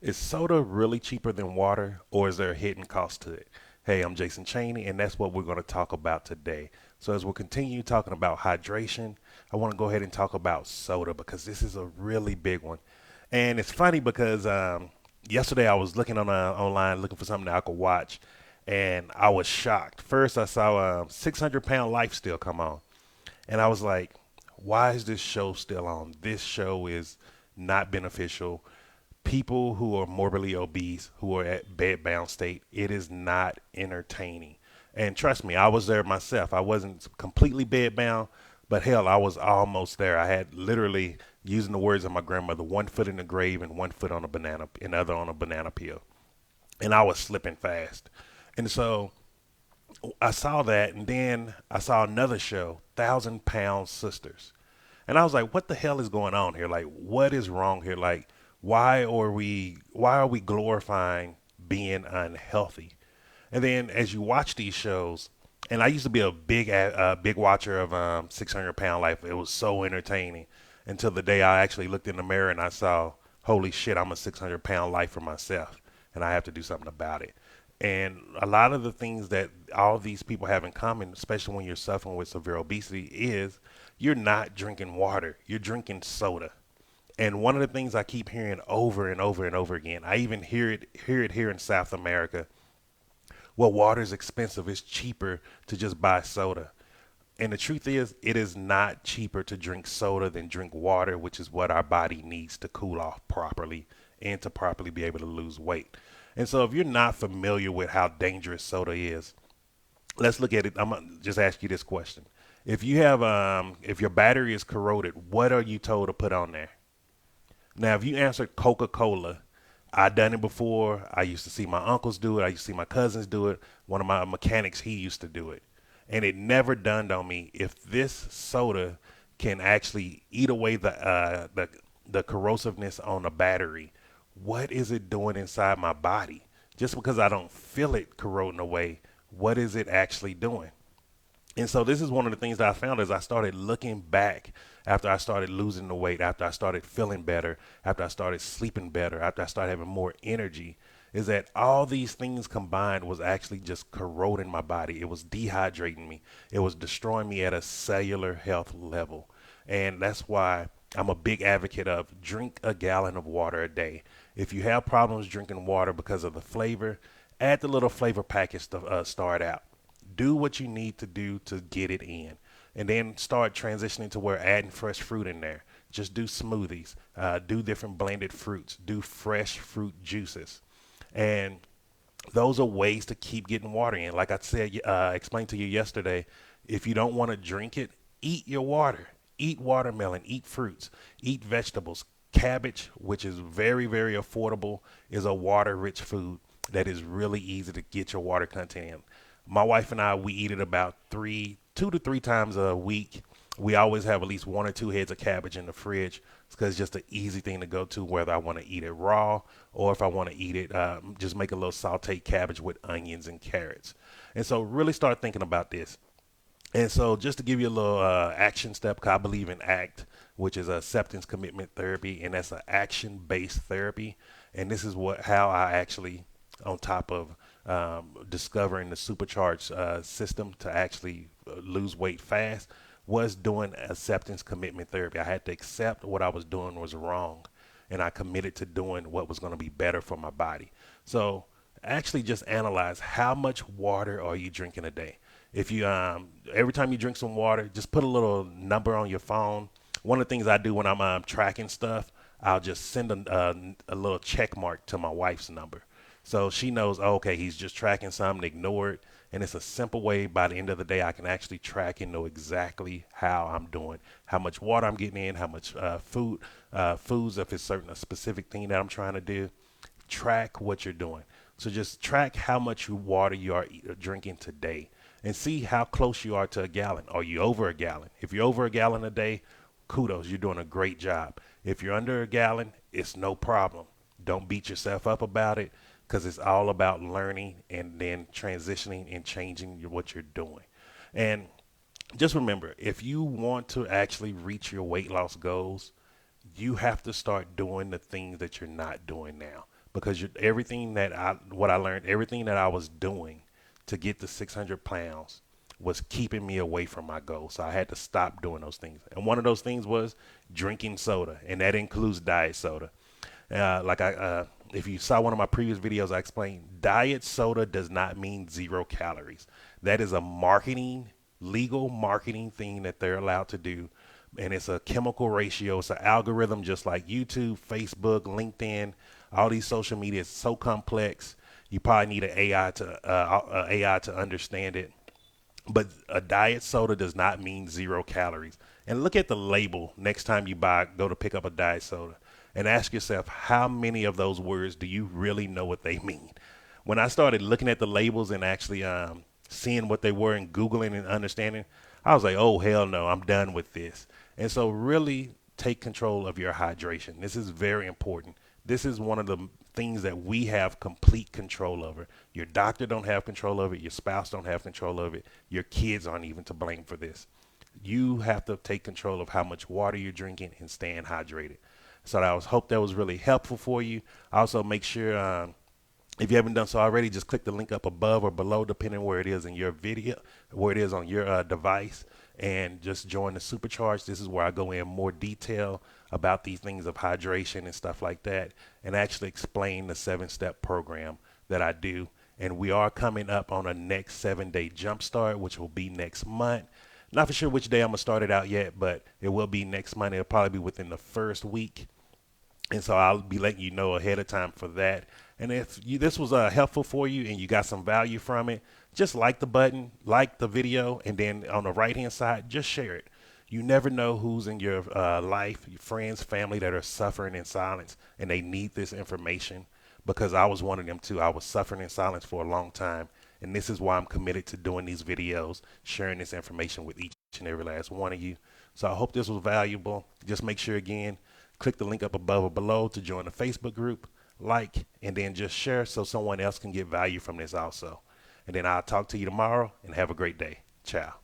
Is soda really cheaper than water, or is there a hidden cost to it? Hey, I'm Jason Cheney, and that's what we're going to talk about today. So, as we continue talking about hydration, I want to go ahead and talk about soda because this is a really big one. And it's funny because yesterday I was looking online looking for something that I could watch, and I was shocked. First, I saw 600 Pound Life still come on, and I was like, why is this show still on? This show is not beneficial. People who are morbidly obese, who are at bed-bound state, it is not entertaining. And trust me, I was there myself. I wasn't completely bed-bound, but hell, I was almost there. I had literally, using the words of my grandmother, one foot in the grave and one foot on a banana, and other on a banana peel. And I was slipping fast. And so I saw that, and then I saw another show, 1,000 Pound Sisters. And I was like, what the hell is going on here? Like, what is wrong here? Like, why are we glorifying being unhealthy? And then as you watch these shows, and I used to be a big watcher of 600 Pound Life. It was so entertaining until the day I actually looked in the mirror and I saw, holy shit, I'm a 600 pound life for myself, and I have to do something about it. And a lot of the things that all these people have in common, especially when you're suffering with severe obesity, is you're not drinking water, you're drinking soda. And one of the things I keep hearing over and over and over again, I even hear it here in South America. Well, water is expensive. It's cheaper to just buy soda. And the truth is, it is not cheaper to drink soda than drink water, which is what our body needs to cool off properly and to properly be able to lose weight. And so, if you're not familiar with how dangerous soda is, let's look at it. I'm gonna just ask you this question: if your battery is corroded, what are you told to put on there? Now, if you answered Coca Cola, I done it before. I used to see my uncles do it. I used to see my cousins do it. One of my mechanics, he used to do it. And it never dawned on me if this soda can actually eat away the corrosiveness on the battery. What is it doing inside my body? Just because I don't feel it corroding away, what is it actually doing? And so this is one of the things that I found as I started looking back after I started losing the weight, after I started feeling better, after I started sleeping better, after I started having more energy, is that all these things combined was actually just corroding my body. It was dehydrating me. It was destroying me at a cellular health level. And that's why I'm a big advocate of drink a gallon of water a day. If you have problems drinking water because of the flavor, add the little flavor packets to start out. Do what you need to do to get it in, and then start transitioning to where adding fresh fruit in there. Just do smoothies, do different blended fruits, do fresh fruit juices, and those are ways to keep getting water in. Like I said, explained to you yesterday, if you don't want to drink it, eat your water. Eat watermelon, eat fruits, eat vegetables. Cabbage, which is very, very affordable, is a water rich food that is really easy to get your water content in. My wife and I, we eat it about 2 to 3 times a week. We always have at least 1 or 2 heads of cabbage in the fridge because it's just an easy thing to go to, whether I want to eat it raw or if I want to eat it, just make a little sauteed cabbage with onions and carrots. And so really start thinking about this. And so, just to give you a little action step, 'cause I believe in ACT, which is acceptance commitment therapy, and that's an action-based therapy. And this is how I actually, on top of discovering the supercharged system to actually lose weight fast, was doing acceptance commitment therapy. I had to accept what I was doing was wrong, and I committed to doing what was going to be better for my body. So, actually, just analyze how much water are you drinking a day. If you every time you drink some water, just put a little number on your phone. One of the things I do when I'm tracking stuff, I'll just send a little check mark to my wife's number, so she knows, oh, okay, he's just tracking something, ignore it. And it's a simple way by the end of the day I can actually track and know exactly how I'm doing, how much water I'm getting in, how much foods, if it's a specific thing that I'm trying to do. Track what you're doing. So just track how much water you are drinking today and see how close you are to a gallon. Are you over a gallon? If you're over a gallon a day, kudos, you're doing a great job. If you're under a gallon, it's no problem. Don't beat yourself up about it because it's all about learning and then transitioning and changing what you're doing. And just remember, if you want to actually reach your weight loss goals, you have to start doing the things that you're not doing now. because everything that what I learned, everything that I was doing to get to 600 pounds was keeping me away from my goal. So I had to stop doing those things. And one of those things was drinking soda, and that includes diet soda. If you saw one of my previous videos, I explained diet soda does not mean 0 calories. That is a legal marketing thing that they're allowed to do. And it's a chemical ratio. It's an algorithm just like YouTube, Facebook, LinkedIn, all these social media. It's so complex. You probably need an AI to understand it. But a diet soda does not mean 0 calories. And look at the label next time you go to pick up a diet soda, and ask yourself, how many of those words do you really know what they mean? When I started looking at the labels and actually seeing what they were and Googling and understanding, I was like, oh, hell no, I'm done with this. And so really take control of your hydration. This is very important. This is one of the things that we have complete control over. Your doctor don't have control over it. Your spouse don't have control over it. Your kids aren't even to blame for this. You have to take control of how much water you're drinking and staying hydrated. So hope that was really helpful for you. Also, make sure if you haven't done so already, just click the link up above or below, depending where it is in your video, where it is on your device, and just join the Supercharge. This is where I go in more detail about these things of hydration and stuff like that, and actually explain the 7-step program that I do. And we are coming up on a next 7-day jumpstart, which will be next month. Not for sure which day I'm gonna start it out yet, but it will be next month. It'll probably be within the first week. And so I'll be letting you know ahead of time for that. And if this was helpful for you and you got some value from it, just like the button, like the video, and then on the right hand side, just share it. You never know who's in your life, your friends, family that are suffering in silence, and they need this information, because I was one of them too. I was suffering in silence for a long time. And this is why I'm committed to doing these videos, sharing this information with each and every last one of you. So I hope this was valuable. Just make sure, again, click the link up above or below to join the Facebook group, like, and then just share so someone else can get value from this also. And then I'll talk to you tomorrow, and have a great day. Ciao.